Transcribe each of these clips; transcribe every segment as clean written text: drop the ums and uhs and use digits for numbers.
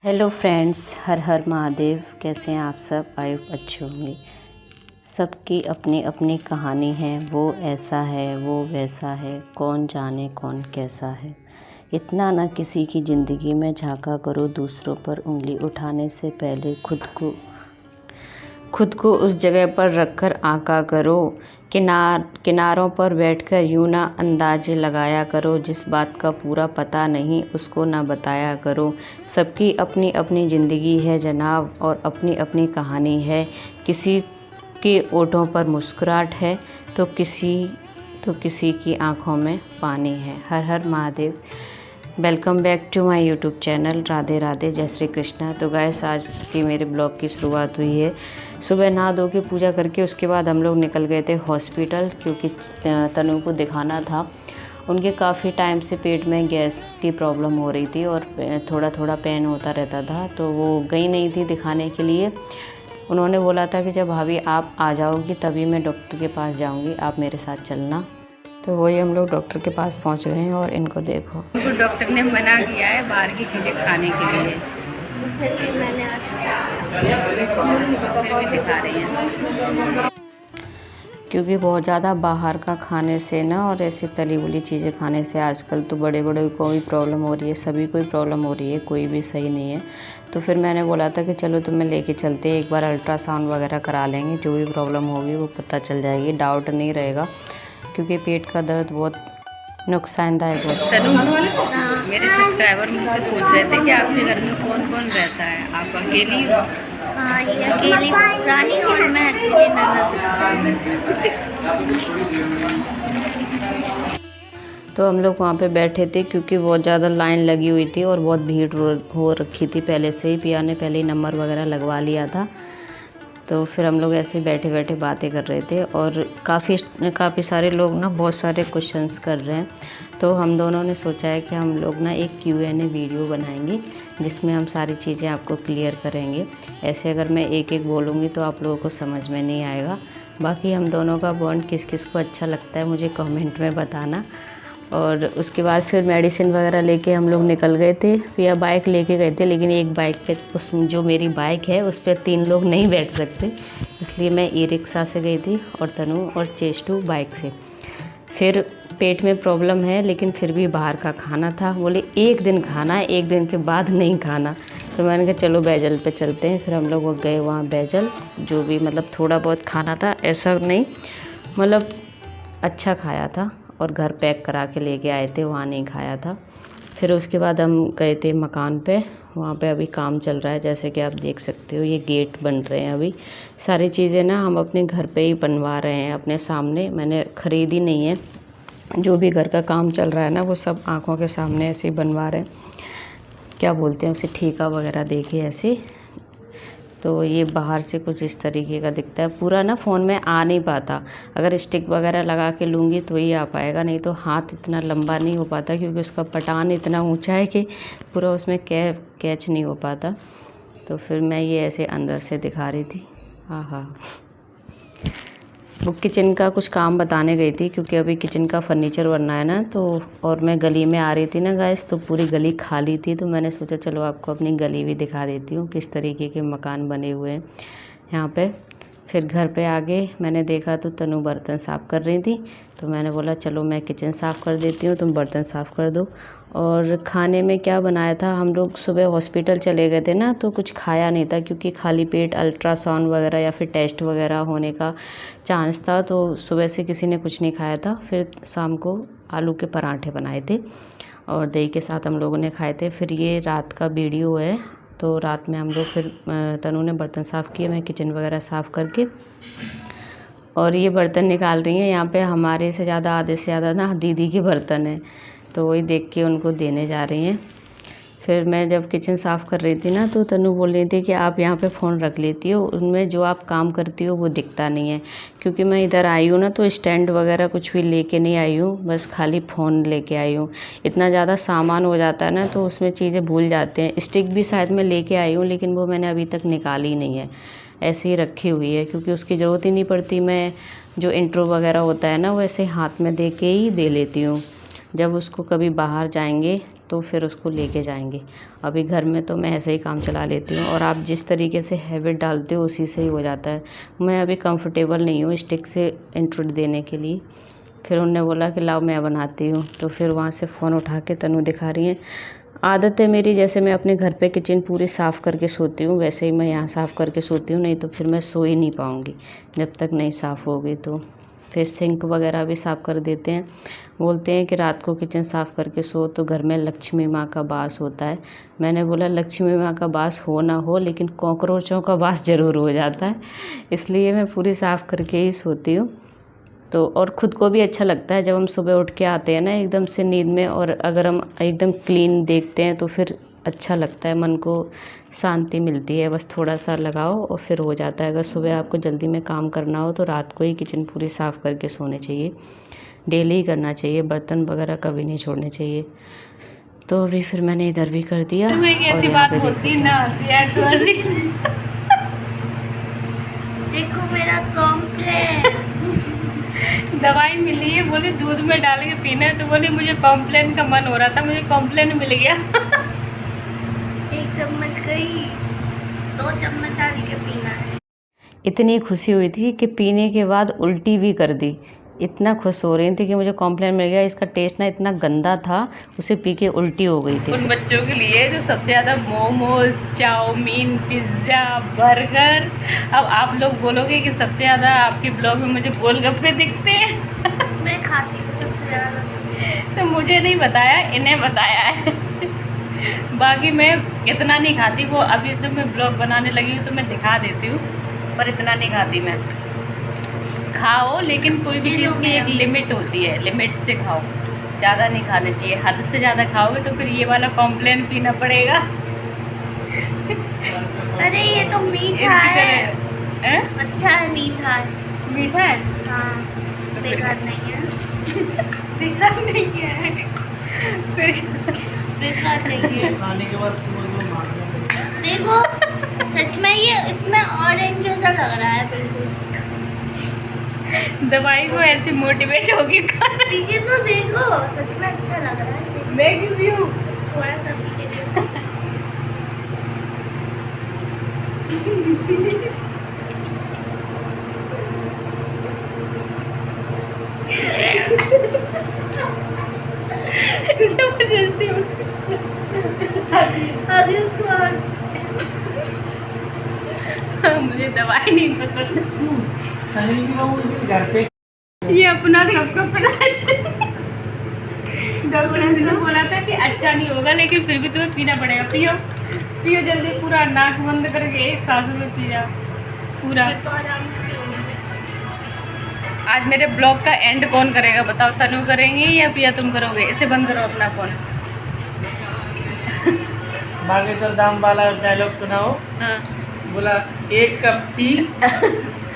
Hello friends, हर हर महादेव। कैसे हैं आप सब? आई होप अच्छे होंगे। सबकी अपनी अपनी कहानी है। वो ऐसा है, वो वैसा है, कौन जाने कौन कैसा है। इतना ना किसी की ज़िंदगी में झांका करो, दूसरों पर उंगली उठाने से पहले खुद को उस जगह पर रखकर आंका करो। किनारों पर बैठकर यूं ना अंदाजे लगाया करो। जिस बात का पूरा पता नहीं उसको ना बताया करो। सबकी अपनी अपनी ज़िंदगी है जनाब, और अपनी अपनी कहानी है। किसी के ओठों पर मुस्कुराहट है तो किसी की आंखों में पानी है। हर हर Mahadev. Welcome back to my YouTube channel. Radhe Radhe, जय श्री कृष्णा। तो गाइस, आज की मेरे ब्लॉग की शुरुआत हुई है। सुबह नहा धो के पूजा करके उसके बाद हम लोग निकल गए थे हॉस्पिटल, क्योंकि तनु को दिखाना था। उनके काफ़ी टाइम से पेट में गैस की प्रॉब्लम हो रही थी और थोड़ा थोड़ा पेन होता रहता था, तो वो गई नहीं थी दिखाने के लिए। उन्होंने बोला था कि जब भाभी आप आ जाओगी तभी मैं डॉक्टर के पास जाऊँगी, आप मेरे साथ चलना। तो वही हम लोग डॉक्टर के पास पहुंच गए हैं और इनको देखो। उनको डॉक्टर ने मना किया है बाहर की चीज़ें खाने के लिए, फिर भी मैंने आज फिर भी दिखा रही हैं। क्योंकि बहुत ज़्यादा बाहर का खाने से ना, और ऐसे तली बुली चीज़ें खाने से आजकल तो बड़े बड़े को भी प्रॉब्लम हो रही है, सभी को ही प्रॉब्लम हो रही है, कोई भी सही नहीं है। तो फिर मैंने बोला था कि चलो तुम्हें लेके चलते हैं, एक बार अल्ट्रासाउंड वगैरह करा लेंगे, जो भी प्रॉब्लम होगी वो पता चल जाएगी, डाउट नहीं रहेगा। क्योंकि पेट का दर्द बहुत नुकसानदायक होता है। तनु, मेरे सब्सक्राइबर मुझसे पूछ रहे थे कि आपके घर में कौन कौन रहता है, आप अकेली हो? हाँ, ये अकेली रानी और मैं अकेली ननद। तो हम लोग वहाँ पे बैठे थे क्योंकि बहुत ज़्यादा लाइन लगी हुई थी और बहुत भीड़ हो रखी थी पहले से ही। पिया ने पहले ही नंबर वगैरह लगवा लिया था। तो फिर हम लोग ऐसे बैठे बैठे बातें कर रहे थे और काफ़ी सारे लोग ना बहुत सारे क्वेश्चंस कर रहे हैं। तो हम दोनों ने सोचा है कि हम लोग ना एक Q&A वीडियो बनाएंगे, जिसमें हम सारी चीज़ें आपको क्लियर करेंगे। ऐसे अगर मैं एक एक बोलूँगी तो आप लोगों को समझ में नहीं आएगा। बाकी हम दोनों का बॉन्ड किस किस को अच्छा लगता है मुझे कमेंट में बताना। और उसके बाद फिर मेडिसिन वगैरह लेके हम लोग निकल गए थे। या बाइक लेके गए थे, लेकिन एक बाइक पे जो मेरी बाइक है उस पर 3 लोग नहीं बैठ सकते, इसलिए मैं ई-रिक्शा से गई थी और तनु और चेष्टू बाइक से। फिर पेट में प्रॉब्लम है लेकिन फिर भी बाहर का खाना था। बोले एक दिन खाना है, एक दिन के बाद नहीं खाना। तो मैंने कहा चलो बैजल पे चलते हैं। फिर हम लोग गए वहाँ बैजल, जो भी मतलब थोड़ा बहुत खाना था, ऐसा नहीं मतलब अच्छा खाया था। और घर पैक करा के लेके आए थे, वहाँ नहीं खाया था। फिर उसके बाद हम गए थे मकान पे। वहाँ पे अभी काम चल रहा है, जैसे कि आप देख सकते हो ये गेट बन रहे हैं। अभी सारी चीज़ें ना हम अपने घर पे ही बनवा रहे हैं, अपने सामने। मैंने ख़रीदी नहीं है, जो भी घर का काम चल रहा है ना वो सब आँखों के सामने ऐसे ही बनवा रहे हैं। क्या बोलते हैं उसे, ठेका वगैरह दे के ऐसे। तो ये बाहर से कुछ इस तरीके का दिखता है। पूरा ना फ़ोन में आ नहीं पाता, अगर स्टिक वगैरह लगा के लूँगी तो ही आ पाएगा, नहीं तो हाथ इतना लंबा नहीं हो पाता, क्योंकि उसका पटान इतना ऊंचा है कि पूरा उसमें कैच नहीं हो पाता। तो फिर मैं ये ऐसे अंदर से दिखा रही थी। हाँ, वो किचन का कुछ काम बताने गई थी, क्योंकि अभी किचन का फर्नीचर बनना है ना। तो और मैं गली में आ रही थी ना गाइस, तो पूरी गली खाली थी, तो मैंने सोचा चलो आपको अपनी गली भी दिखा देती हूँ, किस तरीके के मकान बने हुए हैं यहाँ पे। फिर घर पे आगे मैंने देखा तो तनु बर्तन साफ़ कर रही थी, तो मैंने बोला चलो मैं किचन साफ़ कर देती हूँ, तुम बर्तन साफ़ कर दो। और खाने में क्या बनाया था, हम लोग सुबह हॉस्पिटल चले गए थे ना, तो कुछ खाया नहीं था, क्योंकि खाली पेट अल्ट्रासाउंड वगैरह या फिर टेस्ट वगैरह होने का चांस था। तो सुबह से किसी ने कुछ नहीं खाया था। फिर शाम को आलू के पराठे बनाए थे और दही के साथ हम लोगों ने खाए थे। फिर ये रात का वीडियो है। तो रात में हम लोग फिर तनु ने बर्तन साफ़ किए, मैं किचन वगैरह साफ़ करके, और ये बर्तन निकाल रही हैं। यहाँ पे हमारे से ज़्यादा, आधे से ज़्यादा ना दीदी के बर्तन हैं, तो वही देख के उनको देने जा रही हैं। फिर मैं जब किचन साफ़ कर रही थी ना, तो तनु बोल रही थी कि आप यहाँ पे फ़ोन रख लेती हो, उनमें जो आप काम करती हो वो दिखता नहीं है। क्योंकि मैं इधर आई हूँ ना, तो स्टैंड वगैरह कुछ भी लेके नहीं आई हूँ, बस खाली फ़ोन लेके आई हूँ। इतना ज़्यादा सामान हो जाता है ना, तो उसमें चीज़ें भूल जाते हैं। स्टिक भी शायद मैं लेके आई हूँ, लेकिन वो मैंने अभी तक निकाली नहीं है, ऐसे ही रखी हुई है, क्योंकि उसकी ज़रूरत ही नहीं पड़ती। मैं जो इंट्रो वगैरह होता है ना, वो ऐसे हाथ में दे के ही दे लेती हूँ। जब उसको कभी बाहर जाएंगे तो फिर उसको लेके जाएंगे। अभी घर में तो मैं ऐसे ही काम चला लेती हूँ, और आप जिस तरीके से हैबिट डालते हो उसी से ही हो जाता है। मैं अभी कंफर्टेबल नहीं हूँ स्टिक से इंट्रो देने के लिए। फिर उन्होंने बोला कि लाओ मैं बनाती हूँ, तो फिर वहाँ से फ़ोन उठा के तनु दिखा रही है। आदत है मेरी, जैसे मैं अपने घर पे किचन पूरी साफ़ करके सोती हूँ वैसे ही मैं यहाँ साफ़ करके सोती हूँ, नहीं तो फिर मैं सो ही नहीं पाऊँगी जब तक नहीं साफ़ होगी। तो फिर सिंक वगैरह भी साफ़ कर देते हैं। बोलते हैं कि रात को किचन साफ़ करके सो तो घर में लक्ष्मी माँ का वास होता है। मैंने बोला लक्ष्मी माँ का वास हो ना हो, लेकिन कॉकरोचों का वास ज़रूर हो जाता है, इसलिए मैं पूरी साफ़ करके ही सोती हूँ। तो और ख़ुद को भी अच्छा लगता है जब हम सुबह उठ के आते हैं ना एकदम से नींद में, और अगर हम एकदम क्लीन देखते हैं तो फिर अच्छा लगता है, मन को शांति मिलती है। बस थोड़ा सा लगाओ और फिर हो जाता है। अगर सुबह आपको जल्दी में काम करना हो तो रात को ही किचन पूरी साफ़ करके सोने चाहिए, डेली ही करना चाहिए, बर्तन वगैरह कभी नहीं छोड़ने चाहिए। तो अभी फिर मैंने इधर भी कर दिया। तो एक ऐसी बात होती ना, हंसी देखो मेरा कॉम्प्लेन। दवाई मिली है, बोली दूध में डाल के पीना है, तो बोली मुझे कॉम्प्लेन का मन हो रहा था, मुझे कॉम्प्लेन मिल गया। 1 चम्मच गई, 2 चम्मच डाल के पीना है। इतनी खुशी हुई थी कि पीने के बाद उल्टी भी कर दी। इतना खुश हो रही थी कि मुझे कॉम्प्लेन मिल गया। इसका टेस्ट ना इतना गंदा था, उसे पी के उल्टी हो गई थी। उन बच्चों के लिए जो सबसे ज़्यादा मोमोज, चाउमीन, पिज़्ज़ा, बर्गर। अब आप लोग बोलोगे कि सबसे ज़्यादा आपके ब्लॉग में मुझे गोलगप्पे दिखते हैं। मैं खाती हूँ सबसे ज़्यादा। तो मुझे नहीं बताया, इन्हें बताया है। बाकी मैं इतना नहीं खाती, वो अभी तो मैं ब्लॉग बनाने लगी हूँ तो मैं दिखा देती हूँ, पर इतना नहीं खाती मैं। खाओ, लेकिन कोई भी चीज़ की एक लिमिट होती है, लिमिट से खाओ, ज़्यादा नहीं खाने चाहिए। हद से ज़्यादा खाओगे तो फिर ये वाला कॉम्प्लेन पीना पड़ेगा। अरे ये तो मीठा है। अच्छा है, मीठा है। मीठा है? हाँ, बेकार नहीं है। बेकार नहीं है। फिर बेकार नहीं है। खाने के बाद देखो सच में ये इसमें ऑरेंज जैसा लग रहा है बिल्कुल। दवाई को ऐसे मोटिवेट होगी खाना। पी के तो देखो, सच में अच्छा लग रहा है। मैं क्यों पीऊँ? थोड़ा सा पी के देखो। जबरदस्ती हूँ। अगले स्वाद। मुझे दवाई नहीं पसंद। सनी की बहू इसे घर पे ये अपना सबको पिलाते। डॉक्टर ने बोला था कि अच्छा नहीं होगा, लेकिन फिर भी तुम्हें पीना पड़ेगा। पियो पियो जल्दी, पूरा नाक बंद करके एक सांस में पी जाओ पूरा। तो आराम से होंगे। आज मेरे ब्लॉग का एंड कौन करेगा बताओ? तनु करेंगी या पिया तुम करोगे? इसे बंद करो अपना फ़ोन। बागेश्वर धाम वाला डायलॉग सुनाओ। हाँ। बोला 1 कप टी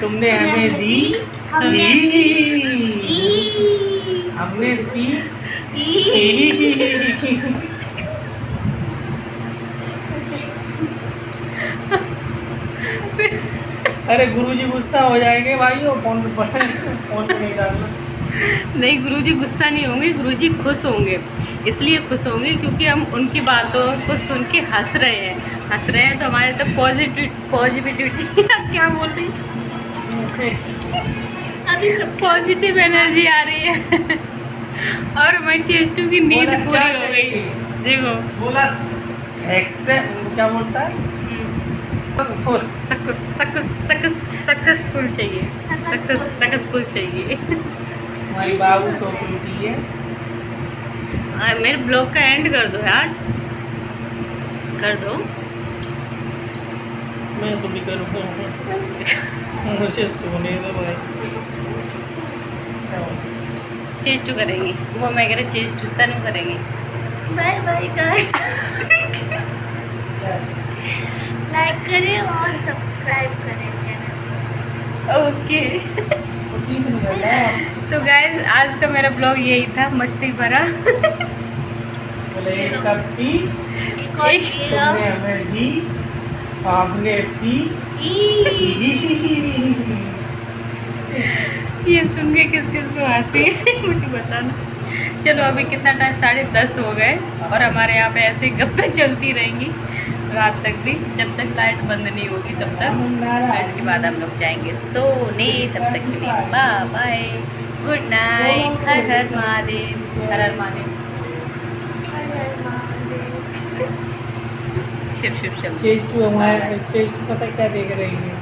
तुमने हमें दी, हमने हमने पी। अरे गुरुजी गुस्सा हो जाएंगे भाई, वो फोन पे नहीं डालना। नहीं, गुरुजी गुस्सा नहीं होंगे, गुरुजी खुश होंगे। इसलिए खुश होंगे क्योंकि हम उनकी बातों को सुन के हंस रहे हैं तो हमारे तो पॉजिटिविटी क्या बोल रही, अभी सब पॉजिटिव एनर्जी आ रही है। और हमारी चेस्टू की नींद बोला पूरी क्या हो गई। चाहिए? देखो बोला क्या बोलता है? सक्सेसफुल चाहिए, सक्सेसफुल चाहिए। हमारी बाबू सो उठी है। मेरे ब्लॉग का एंड कर दो यार, कर दो। मैं तो भी करूँगा, मुझे सोने दो भाई। चेस्ट करेंगी वो, मैं कह रहा चेस्ट तनु करेंगी। Bye bye guys. लाइक करें और सब्सक्राइब करें चैनल। ओके। तो गाइज आज का मेरा ब्लॉग यही था, मस्ती भरा। बोले 1 कप टी एक और पिएगा। तुमने हमें दी, आपने पी। ये सुन के किस किस को हंसी मुझे बताना। चलो अभी कितना टाइम 10:30 हो गए और हमारे यहाँ पे ऐसे गप्पे चलती रहेंगी रात तक भी, जब तक लाइट बंद नहीं होगी तब तक। तो इसके बाद हम लोग जाएंगे सोने, तब तक के लिए बाय बाय, गुड नाइट, हर हर महादेव, हर हर महादेव, शिव शिव शिव। चेस्ट हमारे चेस्ट पता क्या देख रही है।